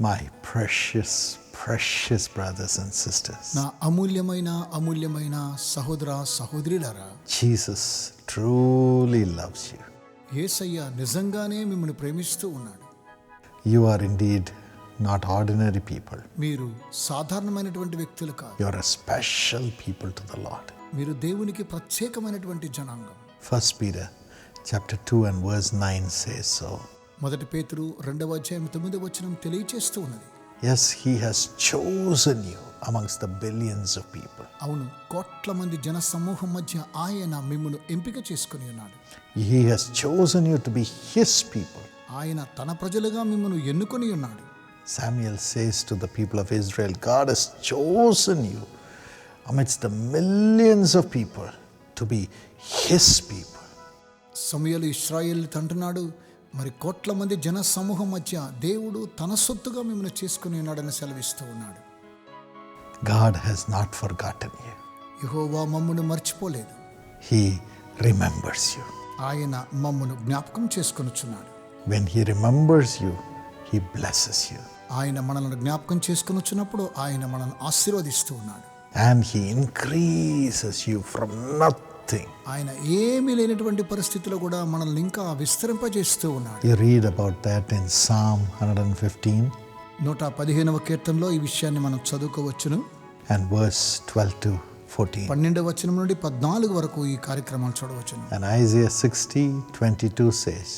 My precious, precious brothers and sisters, నా అమూల్యమైన సహోదర సహోదరులారా, Jesus truly loves you. యేసయ్య నిజంగానే మిమ్మల్ని ప్రేమిస్తూ ఉన్నాడు. You are indeed not ordinary people. మీరు సాధారణమైనటువంటి వ్యక్తులు కాదు. You are a special people to the Lord. మీరు దేవునికి ప్రత్యేకమైనటువంటి జనాంగం. 1 Peter chapter 2 and verse 9 says so. మొదటి పేతురు 2వ అధ్యాయం 9వ వచనం తెలియజేస్తూ ఉన్నది. Yes, he has chosen you amongst the billions of people. అవును, కోట్ల మంది జన సమూహం మధ్య ఆయన మిమ్మల్ని ఎంపిక చేసుకుని ఉన్నాడు. He has chosen you to be his people. ఆయన తన ప్రజలుగా మిమ్మల్ని ఎన్నుకొని ఉన్నాడు. Samuel says to the people of Israel, God has chosen you amidst the millions of people to be his people. సమూయేలు ఇశ్రాయేలుతో అంటున్నాడు, మరి కోట్ల మంది జన సమూహం మధ్య దేవుడు తన సొత్తుగా మిమ్మల్ని చేసుకుని ఉన్నాడని సెలవిస్తూ ఉన్నాడు. God has not forgotten you. యెహోవా మమ్మును మర్చిపోలేదు. He remembers you. ఆయన మమ్మును జ్ఞాపకం చేసుకొనుచున్నాడు. When he remembers you, he blesses you. ఆయన మనల్ని జ్ఞాపకం చేసుకొనుచున్నప్పుడు ఆయన మనల్ని ఆశీర్వదిస్తూ ఉన్నాడు. And he increases you from nothing. ఆయన ఏమీ లేనటువంటి పరిస్థితిలో కూడా మనల్ని ఇంకా విస్తరింపజేస్తూ ఉన్నాడు. You read about that in Psalm 115 115వ కీర్తనలో ఈ విషయాన్ని మనం చదువుకోవచ్చును. and verse 12 to 14. 12వ వచనం నుండి 14 వరకు ఈ కార్యక్రమాన్ని చూడవచ్చును. And Isaiah 60:22 says,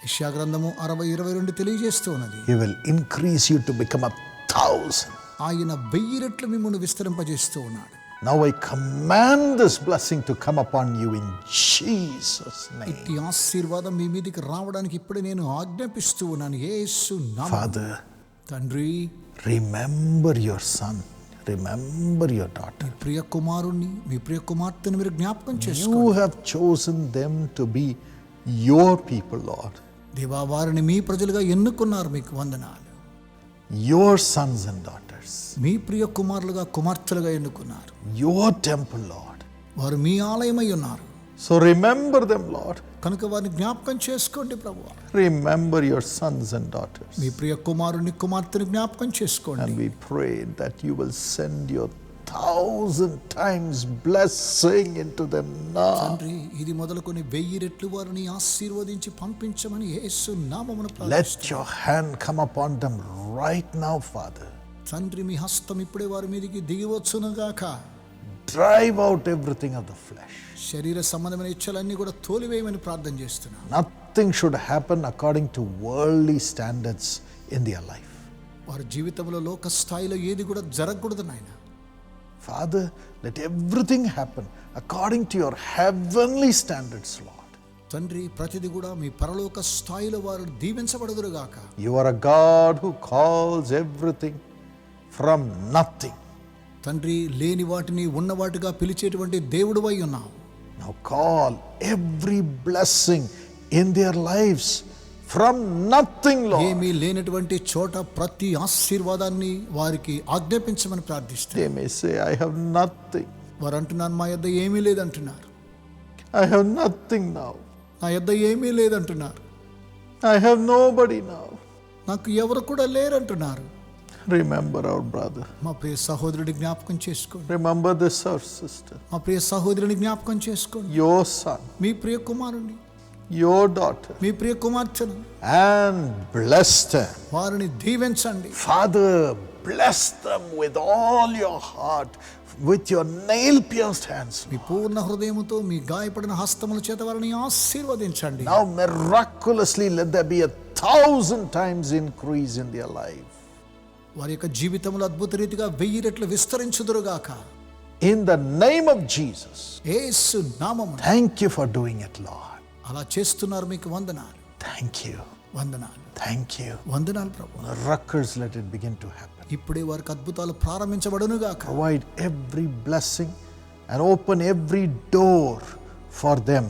యెషయా గ్రంథము 60:22 తెలియజేస్తూ ఉన్నది. he will increase you to become 1,000. ఆయన 1000 రెట్లు మిమ్మల్ని విస్తరింపజేస్తూ ఉన్నాడు. Now I command this blessing to come upon you in Jesus' name. ఇట్టి ఆశీర్వాదం మీ మీదికి రావడానికి ఇప్పుడు నేను ఆజ్ఞాపిస్తూ ఉన్నాను యేసు నామమున. Father, తండ్రి, remember your son, remember your daughter. మీ ప్రియ కుమారుణ్ణి, మీ ప్రియ కుమార్తెను మీరు జ్ఞాపకం You చేసుకోండి. have chosen them to be your people, Lord. దేవా, వారిని మీ ప్రజలుగా ఎన్నుకున్నారు. మీకు వందనాలు. Your sons and daughters. మీ ప్రియ కుమారులుగా కుమార్తెలుగా ఎన్నుకున్నారు. Your temple, Lord. వారు మీ ఆలయమై ఉన్నారు. So remember them, Lord. కనుక వారిని జ్ఞాపకం చేసుకోండి ప్రభువా. Remember your sons and daughters. మీ ప్రియ కుమారుని కుమార్తెను జ్ఞాపకం చేసుకోండి. And we pray that you will send your 1,000 times blessing into them now. తండ్రి, ఇది మొదలుకొని 1000 రెట్లు వారిని ఆశీర్వదించి పంపించమని యేసు నామమున Let ప్రార్థిస్తున్నాను. your hand come upon them right now, Father. తండ్రి, మీ హస్తం ఇప్పుడే వారి మీదకి దిగివచ్చునుగాక. Drive out everything of the flesh. శరీర సంబంధమైన ఇచ్చలన్నీ కూడా తోలివేయమని ప్రార్థన చేస్తున్నాను. Nothing should happen according to worldly standards in their life. వారి జీవితంలో లోక స్థాయిలో ఏది కూడా జరగకూడదు నాయన. Father, let everything happen according to your heavenly standards, Lord. తండ్రి, ప్రతిది కూడా మీ పరలోక స్థాయిలో వారు దీవించబడుదురుగాక. You are a God who calls everything from nothing. తండ్రి, లేని వాటిని ఉన్నవాటిగా పిలిచేటువంటి దేవుడివై ఉన్నావు. Now call every blessing in their lives from nothing, Lord. ఏమీ లేనటువంటి చోట ప్రతి ఆశీర్వాదాన్ని వారికి ఆజ్ఞాపించమని ప్రార్థిస్తాను. They may say, I have nothing. వారు అంటున్నారు, మా యొద్ద ఏమీ లేదంటున్నారు. I have nothing now. నా యొద్ద ఏమీ లేదంటున్నారు. I have nobody now. నాకు ఎవరు కూడా లేరంటున్నారు. Remember our brother. మా ప్రియ సహోదరుడి జ్ఞాపకం చేసుకోండి. Remember this our sister. మా ప్రియ సహోదరుని జ్ఞాపకం చేసుకోండి. Your son, మీ ప్రియ కుమారుని, your daughter, మీ ప్రియ కుమార్తెను and bless them. వారిని దీవించండి. Father, bless them with all your heart, with your nail-pierced hands. మీ పూర్ణ హృదయముతో మీ గాయపడిన హస్తముల చేత వారిని ఆశీర్వదించండి. Now miraculously let there be 1,000 times increase in their life. వారి యొక్క జీవితంలో అద్భుత రీతిగా 1000 రెట్లు విస్తరించుదురుగాక. In the name of Jesus. యేసు నామమున. Thank you for doing it, Lord. అలా చేస్తున్నారు. మీకు వందనాలు. Thank you. వందనాలు. Thank you. వందనాలు ప్రభు. Miracles, let it begin to happen. ఇప్పుడే వారికి అద్భుతాలు ప్రారంభించబడునుగాక. Provide every blessing and open every door for them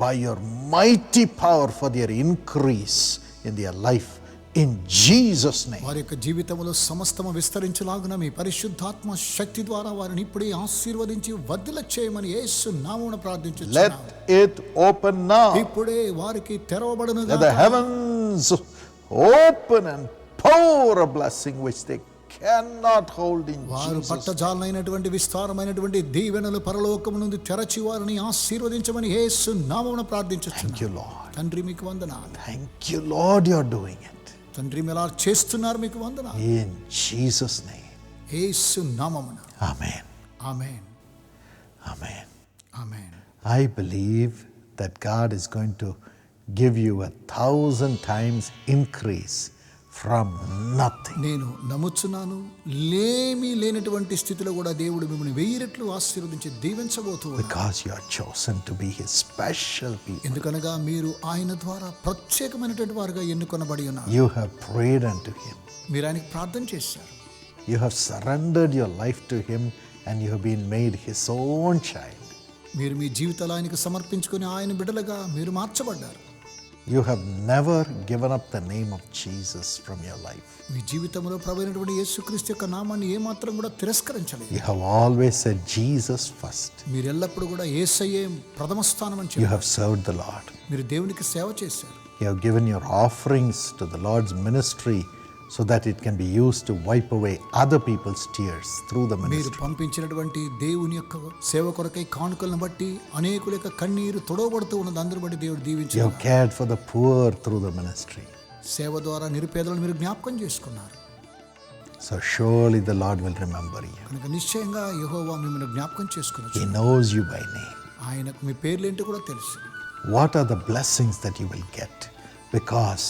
by your mighty power for their increase in their life. In Jesus' name. వారి యొక్క జీవితంలో సమస్తము విస్తరించలాగున మీ పరిశుద్ధాత్మ శక్తి ద్వారా వారిని ఇప్పుడే ఆశీర్వదించి వర్ధిల్ల చేయమని యేసు నామమున ప్రార్థించుచున్నాము. Let it open now. ఇప్పుడే వారికి తెరవబడును Let the గాక. heavens open and pour a blessing which they cannot hold in వారు Jesus. పట్టజాలైనటువంటి విస్తారమైనటువంటి దీవెనలు పరలోకము నుండి తెరచి వారిని ఆశీర్వదించమని యేసు నామమున ప్రార్థించుచున్నాను. Thank you, Lord. తండ్రి మీకు వందనాలు. Thank you, Lord, you're doing it. తండ్రి మీరు అలా చేస్తున్నారు, మీకు వందనాలు. In Jesus' name. యేసు నామమున. Amen. Amen. Amen. Amen. I believe that God is going to give you 1,000 times increase from nothing. నేను నమ్ముచున్నాను, లేమి లేనటువంటి స్థితిలో కూడా దేవుడు మిమ్మల్ని 1000 రెట్లు ఆశీర్వదించి దీవించబోతూ ఉన్నాడు. Because you are chosen to be His special people. ఎందుకనగా మీరు ఆయన ద్వారా ప్రత్యేకమైనటువంటి వారుగా ఎన్నుకొనబడి ఉన్నారు. You have prayed unto Him. మీరు ఆయనకి ప్రార్థన చేశారు. You have surrendered your life to Him and you have been made His own child. మీరు మీ జీవితాలు ఆయనకు సమర్పించుకొని ఆయన బిడ్డలుగా మీరు మార్చబడ్డారు. You have never given up the name of Jesus from your life. మీ జీవితంలో ప్రభువైనటువంటి యేసుక్రీస్తు యొక్క నామాన్ని ఏమాత్రం కూడా తిరస్కరించలేదు. You have always said Jesus first. మీరు ఎల్లప్పుడూ కూడా యేసయ్యే ప్రథమ స్థానం అని You చెప్పారు. have served the Lord. మీరు దేవునికి సేవ చేశారు. You have given your offerings to the Lord's ministry so that it can be used to wipe away other people's tears through the మీరు ministry. పంపించినటువంటి దేవుని యొక్క సేవ కొరకై కానుకలను బట్టి అనేకుల యొక్క కన్నీరు తొడవబడుతూ ఉన్నది అందరి బట్టి దేవుడు You దీవించారు. have cared for the poor through the ministry. సేవ ద్వారా నిరుపేదలను మీరు జ్ఞాపకం చేసుకున్నారు. So surely the Lord will remember you. కనుక నిశ్చయంగా యెహోవా మిమ్మల్ని జ్ఞాపకం He చేసుకున్నారు. knows you by name. ఆయనకు మీ పేర్లేంటో కూడా తెలుసు. What are the blessings that you will get? Because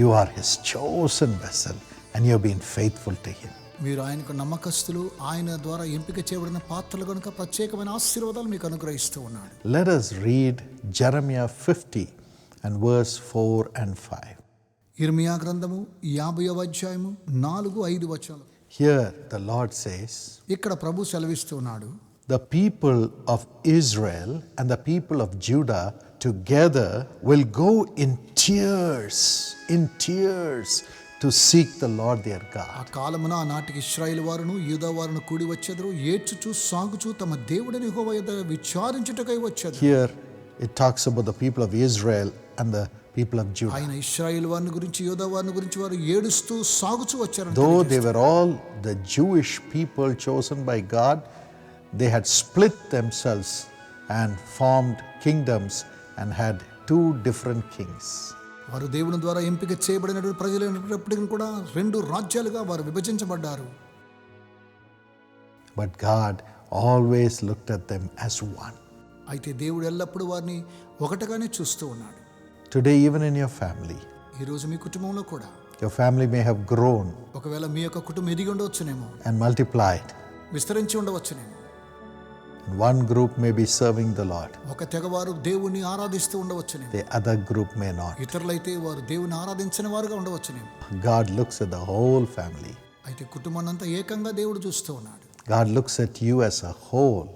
you are His chosen vessel and you have been faithful to Him. మీరు ఆయనకు నమ్మకస్తులు, ఆయన ద్వారా ఎంపిక చేయబడిన పాత్రలు కనుక ప్రత్యేకమైన ఆశీర్వాదాలు మీకు అనుగ్రహిస్తూ ఉన్నాడు. Let us read Jeremiah 50 and verse 4 and 5. ఇర్మియా గ్రంథము 50వ అధ్యాయము 4-5 వచనాలు. Here the Lord says, ఇక్కడ ప్రభు సెలవిస్తూ ఉన్నాడు. the people of Israel and the people of Judah together will go in tears to seek the Lord their ఆ God. కాలమున ఆనాటికి ఇశ్రాయేలు వారును యూదా వారును కూడి వచ్చెదరు, ఏడ్చుచూ సాగుచూ తమ దేవుడని యెహోవా యొద్ద విచారించుటకై వచ్చెదరు. Here it talks about the people of Israel and the people of Judah. ఆయన ఇశ్రాయేలు వారిని గురించి యూదా వారిని గురించి వారు ఏడుస్తూ సాగుచూ వచ్చారు. Though they were all the Jewish people chosen by God, they had split themselves and formed kingdoms and had 2 different kings. వారు దేవుని ద్వారా ఎంపిక చేయబడినటువంటి ప్రజలైనప్పటికీ కూడా 2 రాజ్యాలుగా వారు విభజించబడ్డారు. But God always looked at them as one. అయితే దేవుడు ఎల్లప్పుడూ వారిని ఒకటిగానే చూస్తూ ఉన్నాడు. Today, even in your family, ఈరోజు మీ కుటుంబంలో కూడా your family may have grown ఒకవేళ మీ యొక్క కుటుంబం ఎదిగి ఉండవచ్చునేమో, and multiplied. విస్తరించి ఉండవచ్చునేమో. And one group may be serving the Lord, ఒక తెగవారు దేవుణ్ణి ఆరాధిస్తూ ఉండవచ్చునేమో, the other group may not. ఇతరులైతే వారు దేవుని ఆరాధించని వారుగా ఉండవచ్చునేమో. God looks at the whole family. అయితే కుటుంబాన్ని అంతా ఏకంగా దేవుడు చూస్తూ ఉన్నాడు. God looks at you as a whole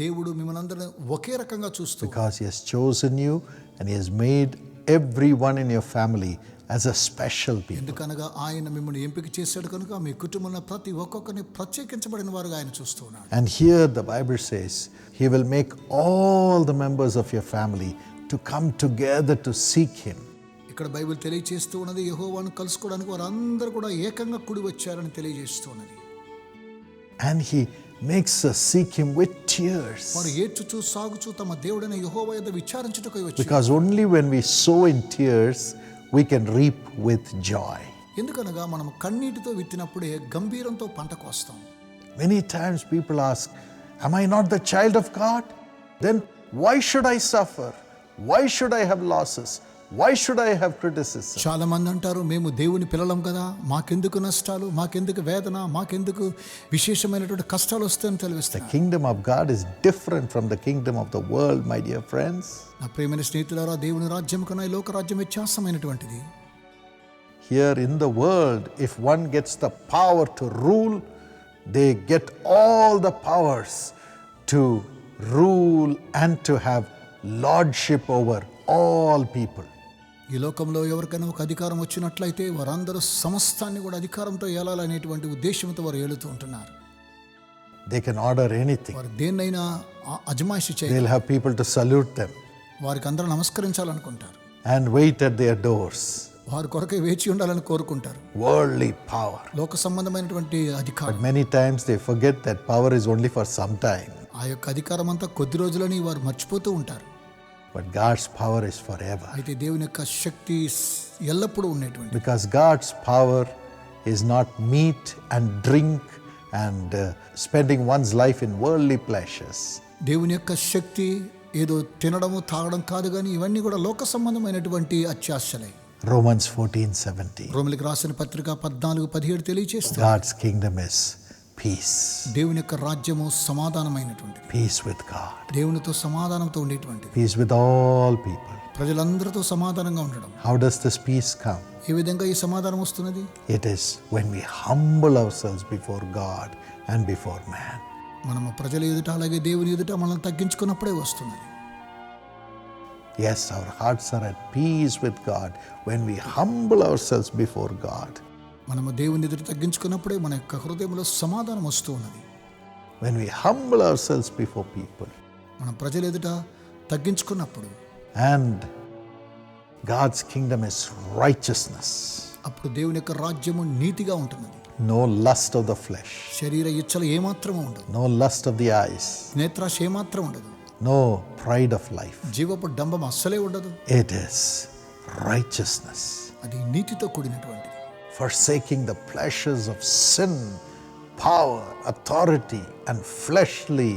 దేవుడు మిమ్మల్ని అందరినీ ఒకే రకంగా చూస్తూ because He has chosen you and He has made everyone in your family as a special people. ఎందుకనగా ఆయన మిమ్మల్ని ఎంపిక చేశాడు కనుక మీ కుటుంబంలో ప్రతి ఒక్కొక్కరిని ప్రత్యేకించబడిన వారుగా ఆయన చూస్తూ ఉన్నాడు. And here the Bible says He will make all the members of your family to come together to seek Him. ఇక్కడ బైబిల్ తెలియజేస్తూ ఉన్నది, యెహోవాను కలుసుకోవడానికి వారందరూ కూడా ఏకంగా కూడి వచ్చారని తెలియజేస్తూ ఉన్నది. And He makes us seek Him with tears. వారు ఏడ్చుచూ సాగుచూ తమ దేవుడైన యెహోవా యొద్ద విచారించుటకై వచ్చారు. Because only when we sow in tears, we can reap with joy. ఎందుకనగా మనం కన్నీటితో విత్తినప్పుడే గంభీరంతో పంట కోస్తాం. Many times people ask, am I not the child of God? Then why should I suffer? Why should I have losses? Why should I have criticism? చాలా మంది అంటారు, మేము దేవుని పిల్లలం కదా, మాకెందుకు నష్టాలు, మాకెందుకు వేదన, మాకెందుకు విశేషమైనటువంటి కష్టాలు వస్తాయని The తెలివిస్తారు. kingdom of God is different from the kingdom of the world, my dear friends. నా ప్రియమైన స్నేహితులారా, దేవుని రాజ్యం కన్నా ఈ లోక రాజ్యం వ్యత్యాసమైనటువంటిది. Here in the world, if one gets the power to rule, they get all the powers to rule and to have lordship over all people. ఈ లోకంలో ఎవరికైనా ఒక అధికారం వచ్చినట్లయితే వారందరూ సమస్తాన్ని కూడా అధికారంతో ఏలాలనేటువంటి ఉద్దేశంతో వారు ఏలుతూ ఉంటున్నారు. They can order anything. వారు దేన్నైనా అజమాయిషి చేయాలి. They'll have people to salute them వారికి అందరూ నమస్కరించాలనుకుంటారు. and wait at their doors. వారి కొరకే వేచి ఉండాలని కోరుకుంటారు. worldly power. లోక సంబంధమైనటువంటి But అధికారం. many times they forget that power is only for some time. ఆ యొక్క అధికారం అంతా కొద్ది రోజులని వారు మర్చిపోతూ ఉంటారు. But God's power is forever. అయితే దేవుని యొక్క శక్తి ఎల్లప్పుడూ ఉండేటువంటి. Because God's power is not meat and drink and spending one's life in worldly pleasures. దేవుని యొక్క శక్తి ఏదో తినడము తాగడం కాదు, కానీ ఇవన్నీ కూడా లోక సంబంధమైనటువంటి అత్యాశలే. Romans 14:17. రోమిలికి రాసిన పత్రిక 14:17 తెలియజేస్తుంది. God's kingdom is peace. దేవుని యొక్క రాజ్యము సమాధానమైనటువంటి. Peace with God. దేవునితో సమాధానంతో ఉండేటువంటి. Peace with all people. ప్రజలందరితో సమాధానంగా ఉండడం. How does this peace come? ఏ విధంగా ఈ సమాధానం వస్తున్నది? It is when we humble ourselves before God and before man. మనము ప్రజల ఎదుట అలాగే దేవుని ఎదుట మనల్ని తగ్గించుకున్నప్పుడే వస్తున్నది. Yes, our hearts are at peace with God when we humble ourselves before God. మనము దేవుని ఎదుట తగ్గించుకున్నప్పుడే మన యొక్క హృదయంలో సమాధానం వస్తూ ఉన్నది. When we humble ourselves before people. మనం ప్రజల ఎదుట తగ్గించుకున్నప్పుడు. And God's kingdom is righteousness. అప్పుడు దేవుని యొక్క రాజ్యము నీతిగా ఉంటున్నది. No lust of the flesh. శరీర ఇచ్చలు ఏమాత్రము ఉండదు. No lust of the eyes. నేత్రాశ ఏమాత్రం ఉండదు. No pride of life. జీవపు డంబం అస్సలే ఉండదు. It is righteousness. అది నీతితో కూడినటువంటిది. Forsaking the pleasures of sin, power, authority and fleshly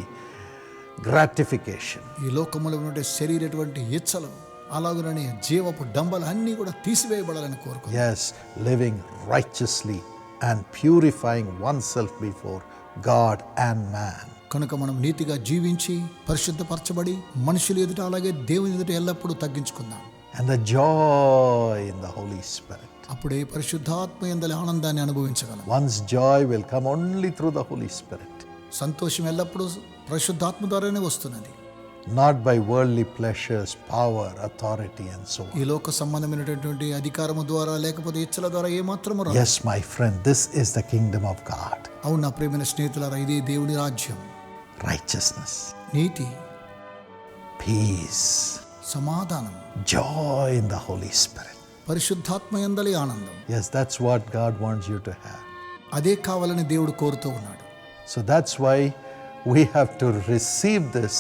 gratification. ఈ లోకములో ఉండే శరీరటువంటి ఇచ్చలు అలాగనే జీవపు డంబలు అన్నీ కూడా తీసివేయబడాలని కోరుకుంటున్నాను. Yes, living righteously and purifying oneself before God and man. కనుక మనం నీతిగా జీవించి పరిశుద్ధపరచబడి మనుషుల ఎదుట అలాగే దేవుని ఎదుట ఎల్లప్పుడూ తగ్గించుకుందాం. And the joy in the Holy Spirit. అప్పుడే పరిశుద్ధాత్మ యందలి ఆనందాన్ని అనుభవించగలం. One's joy will come only through the Holy Spirit. సంతోషం ఎల్లప్పుడూ పరిశుద్ధాత్మ ద్వారానే వస్తున్నది. Not by worldly pleasures, power, authority and so on. ఈ లోక సంబంధమైనటువంటి అధికారము ద్వారా లేకపోతే ఇచ్చల ద్వారా ఏమాత్రము రాదు. Yes, my friend, this is the kingdom of God. అవును నా ప్రియమైన స్నేహితులారా, ఇదే దేవుని రాజ్యం. Righteousness, నీతి, peace, సమాధానం, joy in the Holy Spirit. పరిశుద్ధాత్మ యందలి ఆనందం. Yes, that's what God wants you to have. అదే కావాలని దేవుడు కోరుతూ ఉన్నాడు. So that's why we have to receive this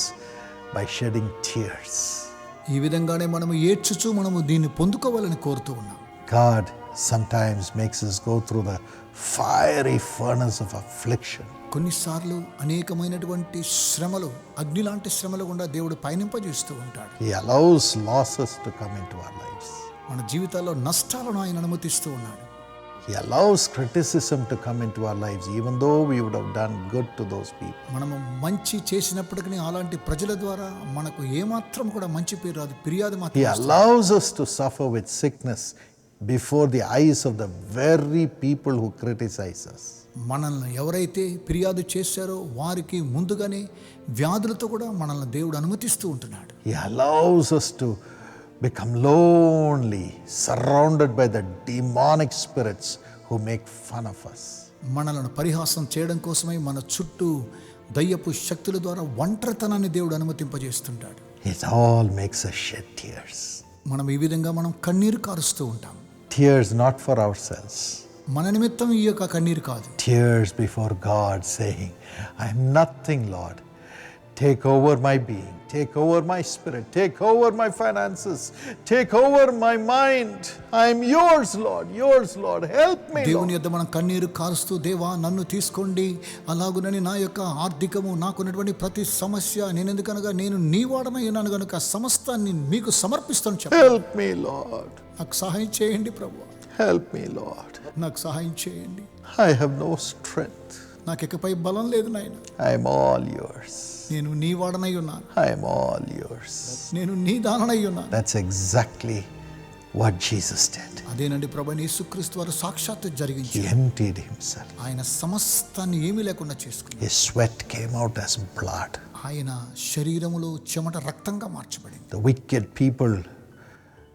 by shedding tears. ఈ విధంగానే మనము ఏడ్చుచూ మనము దీన్ని పొందుకోవాలని కోరుతూ ఉన్నాం. God sometimes makes us go through the fiery furnace of affliction. కొన్నిసార్లు అనేకమైనటువంటి శ్రమలు, అగ్ని లాంటి శ్రమలు గుండా దేవుడు పయనింపజేస్తూ ఉంటాడు. He allows losses to come into our lives. మన జీవితాల్లో నష్టాలను ఆయన అనుమతిస్తూ ఉన్నాడు. He allows criticism to come into our lives, even though we would have done good to those people. మనము మంచి చేసినప్పటికీ అలాంటి ప్రజల ద్వారా మనకు ఏమాత్రం కూడా మంచి పేరు రాదు, ఫిర్యాదు He మాత్రం. allows us to suffer with sickness before the eyes of the very people who criticize us. మనల్ని ఎవరైతే ఫిర్యాదు చేశారో వారికి ముందుగానే వ్యాధులతో కూడా మనల్ని దేవుడు అనుమతిస్తూ ఉంటున్నాడు. He allows us to become lonely, surrounded by the demonic spirits who make fun of us. మనలను పరిహాసం చేయడం కోసమై మన చుట్టూ దయ్యపు శక్తుల ద్వారా ఒంటరితనాన్ని దేవుడు అనుమతింపజేస్తుంటాడు. It all makes us shed tears. మనం ఈ విధంగా మనం కన్నీరు కారుస్తూ ఉంటాం. Tears not for ourselves. మన నిమిత్తం ఈ యొక్క కన్నీరు కాదు. Tears before God saying, I am nothing, Lord. Take over my being. Take over my spirit. Take over my finances. Take over my mind. I am yours, Lord. Yours, Lord. Help me, దేవుని Lord. యొద్ద మనం కన్నీరు కారుస్తూ, దేవా నన్ను తీసుకోండి, అలాగునని నా యొక్క ఆర్థికము, నాకున్నటువంటి ప్రతి సమస్య, నేను ఎందుకనగా నేను నీ వాడనై ఉన్నాను కనుక సమస్తాన్ని మీకు సమర్పిస్తాను చెప్పు. Help me, Lord. నాకు సహాయం చేయండి ప్రభువా, Help me, Lord. నాకు సహాయం చేయండి. I have no strength. నాకు ఇకపై బలం లేదు నాయన, I am all yours. నేను నీ వాడనై ఉన్నాను, I am all yours. నేను నీ దాననై ఉన్నాను. That's exactly what Jesus did. అదేనండి ప్రభువైన యేసుక్రీస్తు వారు సాక్షాత్తు He జరిగించారు. emptied himself. ఆయన సమస్తాన్ని ఏమీ లేకుండా చేసుకున్నారు. His sweat came out as blood. ఆయన శరీరములో చెమట రక్తంగా మార్చబడింది. The wicked people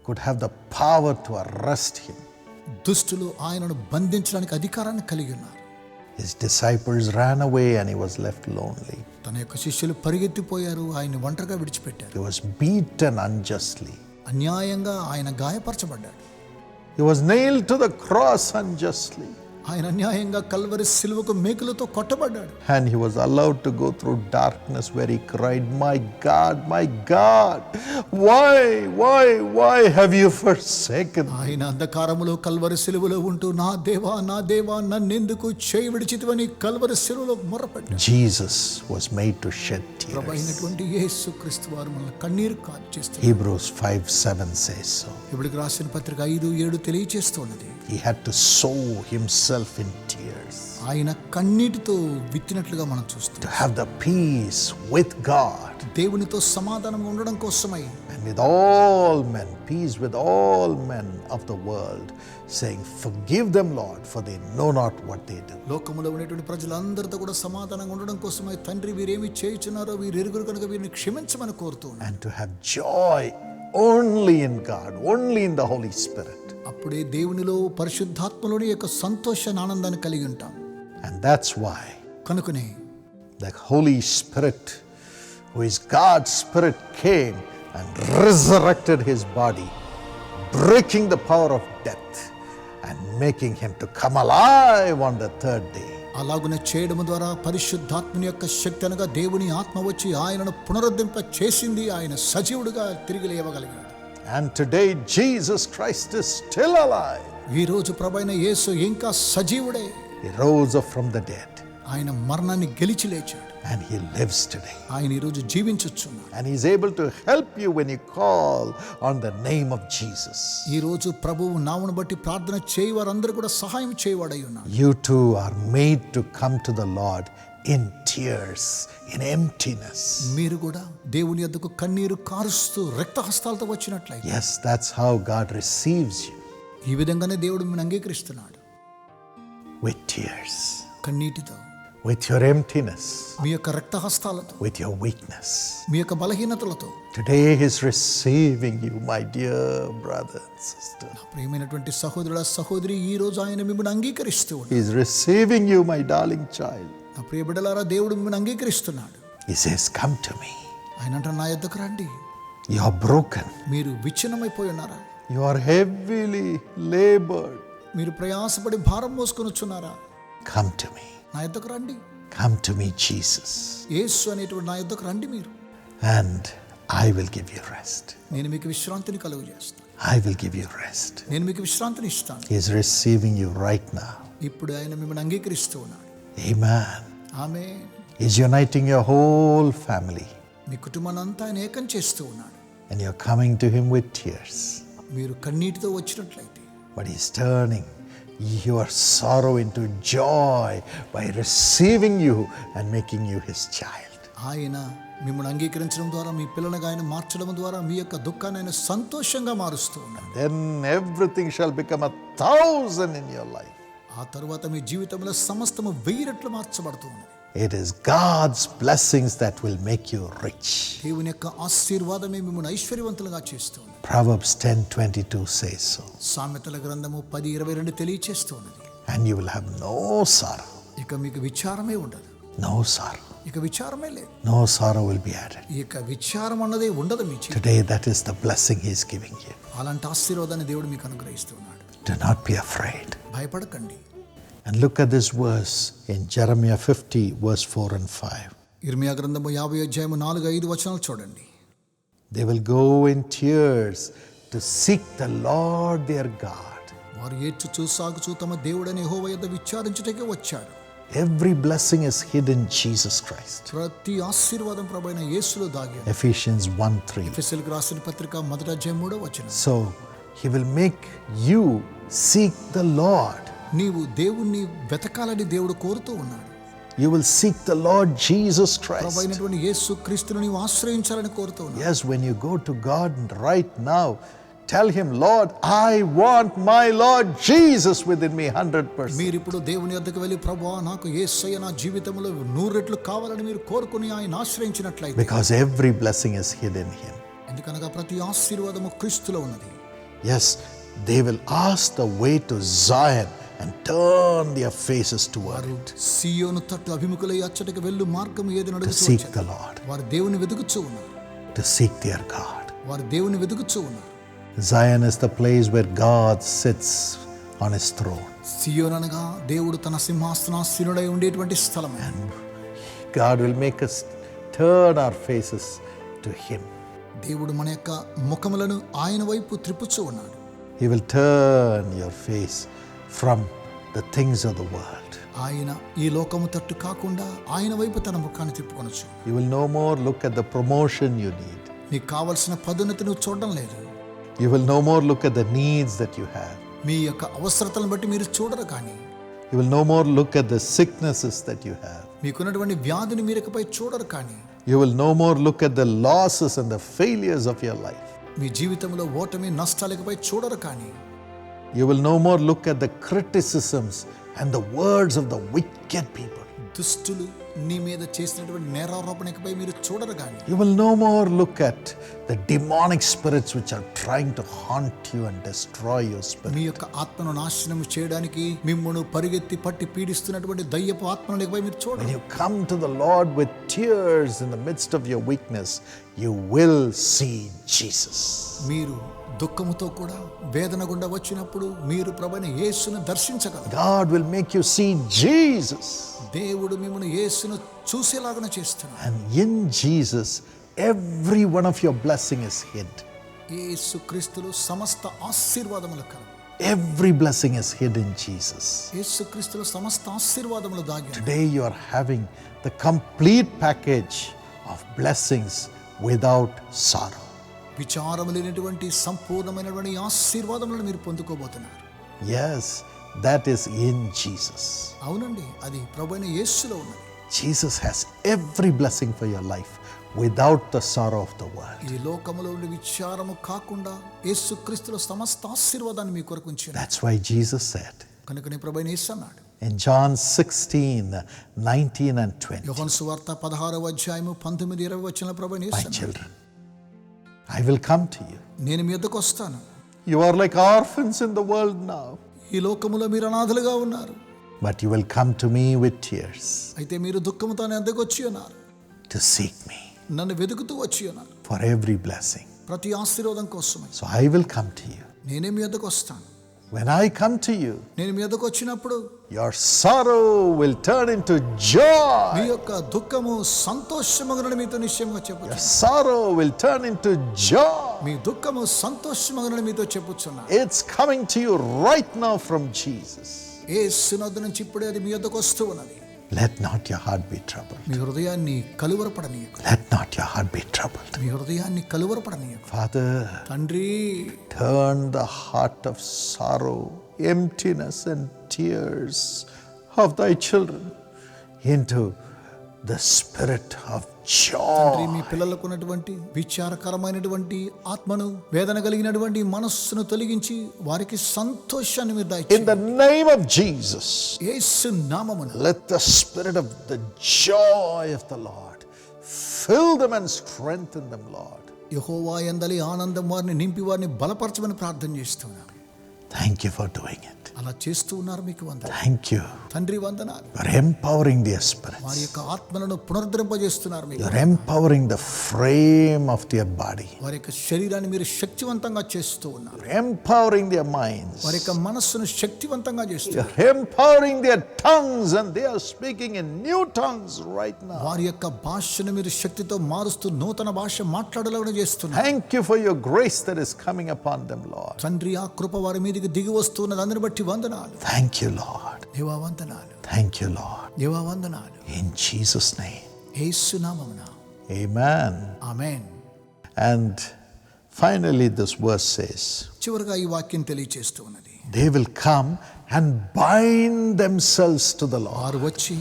could have the power to arrest him. దుష్టులు ఆయనను బంధించడానికి అధికారాన్ని కలిగి ఉన్నారు. His disciples ran away and he was left lonely. తన యొక్క శిష్యులు పరిగెత్తిపోయారు, ఆయన ఒంటరిగా విడిచిపెట్టారు. He was beaten unjustly. అన్యాయంగా ఆయన గాయపరచబడ్డాడు. He was nailed to the cross unjustly. ఆయన అన్యాయంగా కల్వరి సిలువకు మేకులతో కొట్టబడ్డాడు. And he was allowed to go through darkness where he cried, my God, why have you forsaken me? ఆయన అంధకారములో కల్వరి సిలువలో ఉంటూ నా దేవా నన్నెందుకు చేయి విడిచితివని కల్వరి సిలువలో మొర్రపెట్టాడు. Jesus was made to shed tears. ప్రభువైనటువంటి యేసుక్రీస్తు వారు మనల్ని కన్నీరు కార్చేస్తారు. Hebrews 5:7 says so. ఇప్పటికి రాసిన పత్రిక 5:7 తెలియజేస్తున్నది. He had to sow himself in tears. ఆయన కన్నీటితో విత్తినట్లుగా మనం చూస్తాం. To have the peace with God. దేవునితో సమాధానంగా ఉండడం కోసమై. And with all men, peace with all men of the world, saying, forgive them, Lord, for they know not what they do. లోకములో ఉన్నటువంటి ప్రజలందరితో కూడా సమాధానంగా ఉండడం కోసమై తండ్రి వీరేమి చేయుచున్నారో వీరు ఎరుగురు కనుక వీరిని క్షమించమని కోరుతున్నాను. And to have joy only in God, only in the Holy Spirit. అప్పుడే దేవునిలో పరిశుద్ధాత్మలోని యొక్క సంతోషాన్ని ఆనందాన్ని కలిగి ఉంటాం. And that's why కనుకనే the Holy Spirit, who is God's Spirit, came and resurrected his body, breaking the power of death and making him to come alive on the third day. అలాగున చేయడం ద్వారా పరిశుద్ధాత్మని యొక్క శక్తి అనగా దేవుని ఆత్మ వచ్చి ఆయనను పునరుద్ధరింప చేసింది. ఆయన సజీవుడిగా తిరిగి లేవగలిగాడు. And today Jesus Christ is still alive. ఈ రోజు ప్రభువైన యేసు ఇంకా సజీవుడే. He rose up from the dead. ఆయన మరణాన్ని గెలిచి లేచాడు. And he lives today. ఆయన ఈ రోజు జీవించుచున్నాడు. And he's able to help you when you call on the name of Jesus. ఈ రోజు ప్రభువు నామమును బట్టి ప్రార్థన చేయి వారందరూ కూడా సహాయం చేయవాడై ఉన్నాడు. You too are made to come to the Lord in tears, in emptiness. మీరు కూడా దేవుని యొద్దకు కన్నీరు కారుస్తూ రక్తహస్తాలతో వచ్చినట్లయితే. Yes, that's how God receives you. ఈ విధంగానే దేవుడు మిమ్మల్ని అంగీకరిస్తున్నాడు. With tears, కన్నీటితో, with your emptiness, మీ యొక్క రక్తహస్తాలతో, with your weakness. మీ యొక్క బలహీనతలతో. Today he's receiving you, my dear brother and sister. ప్రియమైనటువంటి సహోదరుడా సహోదరి, ఈ రోజు ఆయన మిమ్మల్ని అంగీకరిస్తూ ఉన్నాడు. He's receiving you, my darling child. నా ప్రియ బిడ్డలారా, దేవుడు మిమ్మల్ని అంగీకరిస్తున్నాడు. He says, come to me. ఆయన అంటారు, నా యొద్దకు రండి. You are broken. మీరు విచ్ఛిన్నమైపోయి ఉన్నారా? You are heavily labored. మీరు ప్రయాసపడి భారం మోసుకొని వచ్చున్నారా? Come to me. నా యొద్దకు రండి. Come to me, Jesus. యేసు అనేటువంటి నా యొద్దకు రండి మీరు. And I will give you rest. నేను మీకు విశ్రాంతిని కలుగజేస్తాను. I will give you rest. నేను మీకు విశ్రాంతిని ఇస్తాను. He is receiving you right now. ఇప్పుడు ఆయన మిమ్మల్ని అంగీకరిస్తూ ఉన్నాడు. Amen. Amen. He is uniting your whole family. మీ కుటుంబాన్ని అంతా ఆయన ఏకం చేస్తూ ఉన్నాడు. And you're coming to him with tears. మీరు కన్నీటితో వచ్చినట్లయితే. But he's turning your sorrow into joy by receiving you and making you his child. ఆయన మిమ్మల్ని అంగీకరించడం ద్వారా, మీ పిల్లలుగా ఆయన మార్చడం ద్వారా మీ యొక్క దుఃఖాన్ని ఆయన సంతోషంగా మారుస్తూ ఉన్నాడు. Then everything shall become 1,000 in your life. ఆ తరువాత మీ జీవితంలో సమస్తము 1000 రెట్లు మార్చబడుతూ ఉన్నది. It is God's blessings that will make you rich. దేవుని యొక్క ఆశీర్వాదమే మిమ్మల్ని ఐశ్వర్యవంతులుగా చేస్తుంది. Proverbs 10:22 says so. సామెతల గ్రంథము 10:22 తెలియచేస్తూ ఉన్నది. And you will have no sorrow. ఇక మీకు విచారమే ఉండదు. No sorrow. ఇక విచారమే లేదు. No sorrow will be added. ఇక విచారం అన్నదే ఉండదు మీ జీవితంలో. Today that is the blessing he is giving you. అలాంటి ఆశీర్వాదాన్ని దేవుడు మీకు అనుగ్రహిస్తూ ఉన్నాడు. Do not be afraid. భయపడకండి. And look at this verse in Jeremiah 50 verse 4 and 5. ఇర్మియా గ్రంథము 50 అధ్యాయము 4-5 వచనాలు చూడండి. They will go in tears to seek the Lord their God. వారు ఏడ్చుచూ సాగుచూ తమ దేవుడైన యెహోవా యొద్ద విచారించుటకే వచ్చారు. Every blessing is hidden in Jesus Christ. ప్రతి ఆశీర్వాదం ప్రభువైన యేసులో దాగి ఉంది. Ephesians 1:3. ఎఫెసీయులకు రాసిన పత్రిక 1 అధ్యాయం 3వ వచనం. So he will make you seek the Lord. నీవు దేవుణ్ణి వెతకాలని దేవుడు కోరుతూ ఉన్నాడు. You will seek the Lord Jesus Christ. ప్రభువైనటువంటి యేసు క్రీస్తును నీవు ఆశ్రయించాలని కోరుతూ ఉన్నాడు. Yes, when you go to God right now, tell him, Lord, I want my Lord Jesus within me 100%. మీరు ఇప్పుడు దేవుని యొద్దకు వెళ్ళి, ప్రభువా నాకు యేసయ్య నా జీవితంలో 100 రెట్లు కావాలని మీరు కోరుకుని ఆయన ఆశ్రయించినట్లయితే. Because every blessing is hidden in him. ఎందుకనగా ప్రతి ఆశీర్వాదము క్రీస్తులో ఉన్నది. Yes, they will ask the way to Zion and turn their faces toward it. సియోను తట్టు అభిముఖులై అచ్చటికి వెళ్ళు మార్గం ఏది To నడుచుచు seek వచ్చారు. the Lord. వారు దేవుని వెతుకుచూ ఉన్నారు. To seek their God. వారు దేవుని వెతుకుచూ ఉన్నారు. Zion is the place where God sits on his throne. సియోను అనగా దేవుడు తన సింహాసనాసీనుడై ఉండేటువంటి స్థలం. God will make us turn our faces to him. దేవుడు మన యొక్క ముఖములను ఆయన వైపు త్రిప్పుచూ ఉన్నాడు. He will turn your face from the things of the world. ఆయన ఈ లోకము తట్టు కాకుండా ఆయన వైపు తన ముఖాన్ని తిప్పుకొనొచ్చు. You will no more look at the promotion you need. నీకు కావలసిన పదోన్నతి నువ్వు చూడడం లేదు. You will no more look at the needs that you have. మీ యొక్క అవసరతలను బట్టి మీరు చూడరు. కానీ You will no more look at the sicknesses that you have. మీకున్నటువంటి వ్యాధిని మీరు ఇకపై చూడరు. కానీ You will no more look at the losses and the failures of your life. మీ జీవితంలో ఓటమి నష్టాలు ఇకపై చూడరు. కానీ You will no more look at the criticisms and the words of the wicked people. దుష్టులు నీ మీద చేసినటువంటి నేరారోపణకపై మీరు చూడరు. కానీ You will no more look at the demonic spirits which are trying to haunt you and destroy your spirit. మీ యొక్క ఆత్మను నాశనం చేయడానికి మిమ్మును పరిగెత్తి పట్టి పీడిస్తున్నటువంటి దయ్యపు ఆత్మలపై మీరు When చూడరు. you come to the Lord with tears in the midst of your weakness, you will see Jesus. మీరు దుఃఖముతో కూడా వేదన గుండా వచ్చినప్పుడు మీరు ప్రభువైన యేసును దర్శించగలరు. God will make you see Jesus. దేవుడు మిమ్మల్ని యేసును చూసేలాగా చేస్తున్నాడు. And in Jesus, every one of your blessing is hid. యేసు క్రీస్తులో సమస్త ఆశీర్వాదములు కలవు. Every blessing is hid in Jesus. యేసు క్రీస్తులో సమస్త ఆశీర్వాదములు దాగి ఉన్నాయి. Today you are having the complete package of blessings without sorrow. విచారము లేనటువంటి సంపూర్ణమైనటువంటి ఆశీర్వాదములను మీరు పొందుకోబోతున్నారు. Yes, that is in Jesus. అవునండి, అది ప్రభువైన యేసులో ఉన్నది. Jesus has every blessing for your life without the sorrow of the world. ఈ లోకములో ఉండే విచారము కాకుండా యేసు క్రీస్తులో సమస్త ఆశీర్వాదాన్ని మీ కొరకు ఉంచాడు. That's why Jesus said కనుకనే ప్రభువైన యేసు అన్నాడు in John 16:19 and 20, యోహాను సువార్త 16వ అధ్యాయము 19-20 వచనాల ప్రభువైన యేసు my అన్నాడు, children, I will come to you. నేను మీ యొద్దకు వస్తాను. You are like orphans in the world now, ఈ లోకములో మీరు అనాథలుగా ఉన్నారు. but you will come to me with tears అయితే మీరు దుఃఖముతో నా యొద్దకు వచ్చి ఉన్నారు. to seek me నన్ను వెతుకుతూ వచ్చి ఉన్నారు. for every blessing. ప్రతి ఆశీర్వాదం కోసమే. So I will come to you. నేనే మీ యొద్దకు వస్తాను. When I come to you, నేను మీ యొద్దకు వచ్చినప్పుడు your sorrow will turn into joy. మీ యొక్క దుఃఖము సంతోషమగునని మీతో నిశ్చయంగా చెప్పుచున్నాను. Your sorrow will turn into joy. మీ దుఃఖము సంతోషమగునని మీతో చెప్పుచున్నాను. It's coming to you right now from Jesus. యేసు నొద్ద నుంచి ఇప్పుడే అది మీ యొద్దకు వస్తూ ఉన్నది. Let not your heart be troubled. మీ హృదయాన్ని కలువరపడనీయకు. Let not your heart be troubled. మీ హృదయాన్ని కలువరపడనీయకు. Father, తండ్రి, turn the heart of sorrow, emptiness and tears of thy children into the spirit of తండ్రి, joy. మీ పిల్లలకు ఉన్నటువంటి విచారకరమైనటువంటి ఆత్మను, వేదన కలిగినటువంటి మనస్సును తొలగించి వారికి సంతోషాన్ని మీరు In దయచేయండి. the name of Jesus, యేసు నామమున let the spirit of the joy of the Lord fill them and strengthen them, Lord. యెహోవా యందలి ఆనందం వారిని నింపి వారిని బలపరచమని ప్రార్థన చేస్తున్నాను. Thank you for doing it. అలా చేస్తూ ఉన్నారు. మీకు వందనాలు Thank you తండ్రి, వందనాలు. for empowering their వారి spirits. యొక్క ఆత్మలను పునరుద్ధరింపజేస్తున్నారు. మీకు You're empowering the frame of their body. వారి యొక్క శరీరాన్ని మీరు శక్తివంతంగా చేస్తూ ఉన్నారు. You're empowering their minds. వారి యొక్క మనస్సును శక్తివంతంగా చేస్తున్నారు. You're empowering their tongues and they are speaking in new tongues right now. వారి యొక్క భాషను మీరు శక్తితో మారుస్తూ నూతన భాష మాట్లాడేలాగా చేస్తున్నారు. Thank you for your grace that is coming upon them, Lord. తండ్రి, ఆ కృప వారి మీదకి దిగి వస్తున్నది. అందరిని బట్టి వందనాలు. Thank you, Lord. దేవా వందనాలు. Thank you, Lord. దేవా వందనాలు. In Jesus' name. యేసు నామమున Amen. Amen. And finally, this verse says, చివరగా ఈ వాక్యం తెలియచేస్తూ ఉన్నది, they will come and bind themselves to the Lord వారు వచ్చి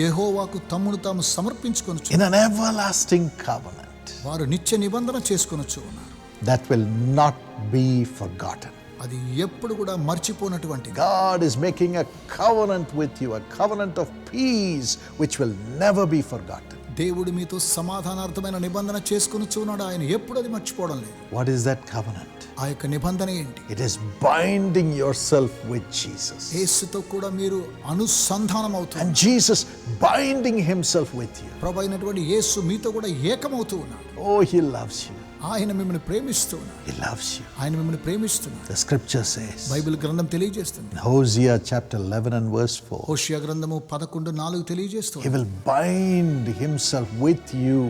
యెహోవాకు తమ్మును తాము సమర్పించుకొనుచు in an everlasting covenant వారు నిత్య నిబంధన చేసుకొనుచు ఉన్నారు. that will not be forgotten. అది ఎప్పుడు కూడా మర్చిపోనటువంటిది. God is making a covenant with you, a covenant of peace which will never be forgotten. దేవుడు మీతో సమాధానార్థమైన నిబంధన చేసుకొనుచు ఉన్నాడు. ఆయన ఎప్పుడు అది మర్చిపోవడం లేదు. What is that covenant? ఆ యొక్క నిబంధన ఏంటి? It is binding yourself with Jesus. యేసుతో కూడా మీరు అనుసంధానం అవుతారు. And Jesus binding himself with you. ప్రభువైనటువంటి యేసు మీతో కూడా ఏకమవుతూ ఉన్నాడు. Oh, he loves you. ఆయన మిమ్మల్ని ప్రేమిస్తూ ఉన్నాడు. He loves you. ఆయన మిమ్మల్ని ప్రేమిస్తున్నాడు. The scripture says బైబిల్ గ్రంథం తెలియజేస్తుంది. in Hosea chapter 11 and verse 4, హోషేయ గ్రంథము 11:4 తెలియజేస్తుంది. He will bind himself with you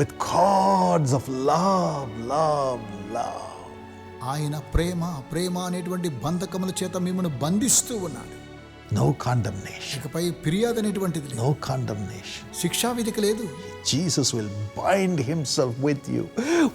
with cords of love, love, love. ఆయన ప్రేమ అనేటువంటి బంధకముల చేత మిమ్మల్ని బంధిస్తూ ఉన్నాడు. No condemnation. ఇకపై ఫిర్యాదు అనేటువంటిది లేదు. No condemnation. శిక్షా విధిక లేదు. Jesus will bind himself with you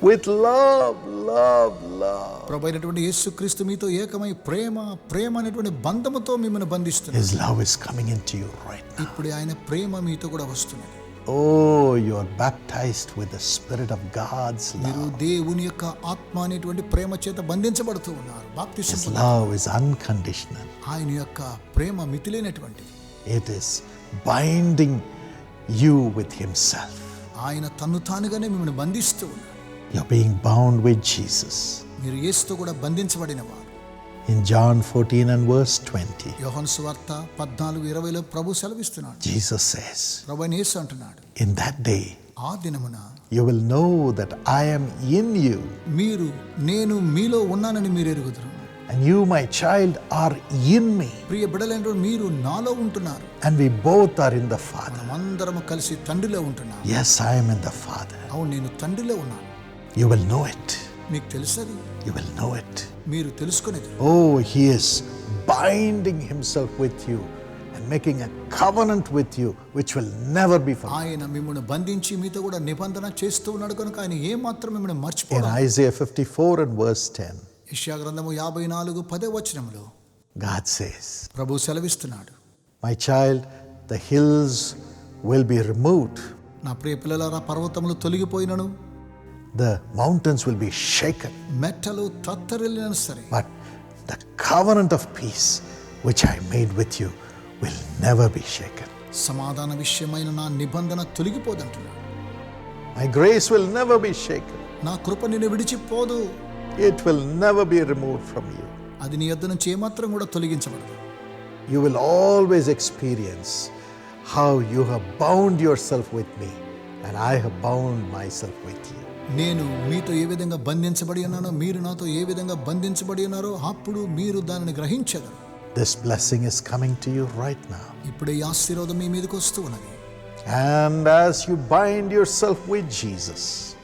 with love, love, love. ప్రభువైనటువంటి యేసుక్రీస్తు మీతో ఏకమై ప్రేమ అనేటువంటి బంధముతో మిమ్మల్ని బంధిస్తున్నాడు. His love is coming into you right now. ఇప్పుడు ఆయన ప్రేమ మీతో కూడా వస్తున్నది. Oh, you are baptized with the Spirit of God's మీరు love. దేవుని యొక్క ఆత్మ అనేటువంటి ప్రేమ చేత బంధించబడుతూ ఉన్నారు. His love is unconditional. ఆయన యొక్క ప్రేమ మితిలేనటువంటిది. It is binding you with himself. ఆయన తన్ను తానుగానే మిమ్మల్ని బంధిస్తూ ఉన్నారు. You're being bound with Jesus. మీరు యేసుతో కూడా బంధించబడిన వారు. In John 14 and verse 20, యోహాను సువార్త 14:20లో ప్రభు సెలవిస్తున్నాడు. Jesus says, ప్రభువైన యేసు అంటున్నాడు, in that day ఆ దినమున you will know that I am in you, నేను మీలో ఉన్నానని మీరు ఎరుగుదురు. and you, my child, are in me, ప్రియ బిడ్డలైన మీరు నాలో ఉంటున్నారు. and we both are in the Father. మనమందరం కలిసి తండ్రిలో ఉంటున్నాం. Yes, I am in the Father. అవును, నేను తండ్రిలో ఉన్నాను. You will know it. మీకు తెలుసది. You will know it. మీరు తెలుసుకునేది. Oh, he is binding himself with you and making a covenant with you which will never be forgotten. ఆయన మిమ్మల్ని బంధించి మీతో కూడా నిబంధన చేస్తూ ఉన్నాడు కనుక ఆయన ఏ మాత్రం మిమ్మల్ని In మర్చిపోడు. Isaiah 54 and verse 10, యెషయా గ్రంథము 54:10 God says, ప్రభు సెలవిస్తున్నాడు, my child, the hills will be removed, నా ప్రియ పిల్లలారా పర్వతములు తొలగిపోయినను, the mountains will be shaken, మెట్టలు తత్తరిల్లినను సరే, but the covenant of peace which I made with you will never be shaken. సమాధాన విషయమైన నా నిబంధన తొలగిపోదంటున్నాడు. My grace will never be shaken. నా కృప నిన్ను విడిచిపోదు. It will never be removed from you. అది నీ యొద్ద నుంచి ఏమాత్రం కూడా తొలగించబడదు. You will always experience how you have bound yourself with me and I have bound myself with you. నేను మీతో ఏ విధంగా బంధించబడి ఉన్నానో, మీరు నాతో ఏ విధంగా బంధించబడి ఉన్నారో అప్పుడు మీరు దానిని గ్రహించగలరు. This blessing is coming to you right now. ఇప్పుడే ఈ ఆశీర్వాదం మీ మీదకి వస్తూ ఉన్నది. And as you bind yourself with Jesus,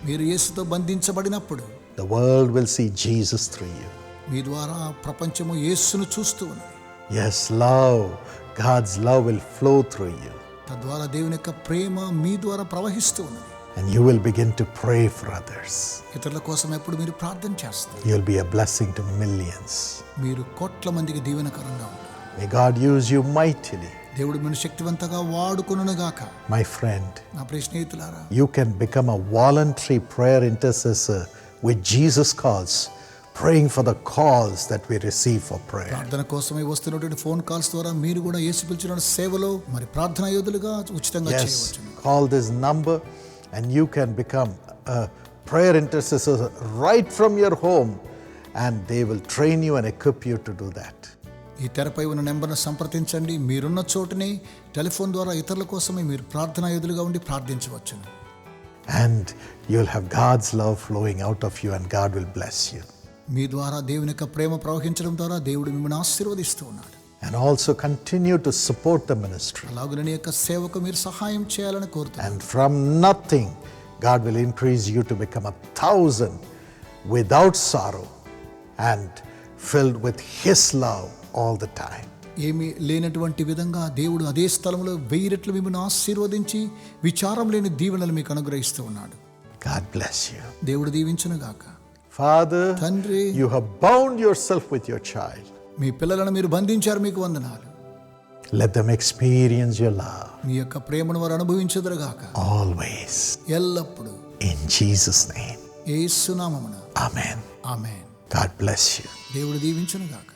మీరు యేసుతో బంధించబడినప్పుడు the world will see Jesus through you. మీ ద్వారా ప్రపంచము యేసును చూస్తూ ఉన్నది. Yes, love, God's love will flow through you. తద్వారా దేవుని యొక్క ప్రేమ మీ ద్వారా ప్రవహిస్తూ ఉన్నది. And you will begin to pray for others. ఇతరుల కోసం ఎప్పుడు మీరు ప్రార్థన చేస్తారు. You'll be a blessing to millions. మీరు కోట్ల మందికి దీవెనకరంగా ఉంటారు. May God use you mightily. దేవుడు మిమ్మల్ని శక్తివంతంగా వాడుకొనును గాక. My friend, నా ప్రియ స్నేహితులారా, you can become a voluntary prayer intercessor with Jesus calls, praying for the calls that we receive for prayer. ప్రార్థన కోసమే వస్తున్నటువంటి ఫోన్ కాల్స్ ద్వారా మీరు కూడా యేసు పిలిచిన సేవలో మరి ప్రార్థనా యోధులుగా ఉచితంగా Yes, చేయవచ్చు. call this number and you can become a prayer intercessor right from your home, and they will train you and equip you to do that. ఈ తెరపై ఉన్న నెంబర్ను సంప్రదించండి. మీరున్న చోటనే టెలిఫోన్ ద్వారా ఇతరుల కోసమే మీరు ప్రార్థనా యోధులుగా ఉండి ప్రార్థించవచ్చును. And you'll have God's love flowing out of you and God will bless you. మీ ద్వారా దేవుని యొక్క ప్రేమ ప్రవహించడం ద్వారా దేవుడు మిమ్మల్ని ఆశీర్వదిస్తూ ఉన్నాడు. And also continue to support the ministry. అలాగే నీ యొక్క సేవకు మీరు సహాయం చేయాలని కోరుతున్నాను. And from nothing, God will increase you to become 1,000 without sorrow and filled with His love all the time. ఏమీ లేనటువంటి విధంగా దేవుడు అదే స్థలంలో 1000 రెట్లు మిమ్మల్ని ఆశీర్వదించి విచారం లేని దీవెనలు మీకు అనుగ్రహిస్తూ ఉన్నాడు. God bless you. దేవుడు దీవించును గాక. Father, తండ్రి, you have bound yourself with your child. మీ పిల్లలను మీరు బంధించారు, మీకు వందనాలు. Let them experience your love మీ యొక్క ప్రేమను వారు అనుభవించుదురుగాక always. ఎల్లప్పుడూ. In Jesus' name. యేసు నామమున Amen. Amen. God bless you. దేవుడు దీవించును గాక.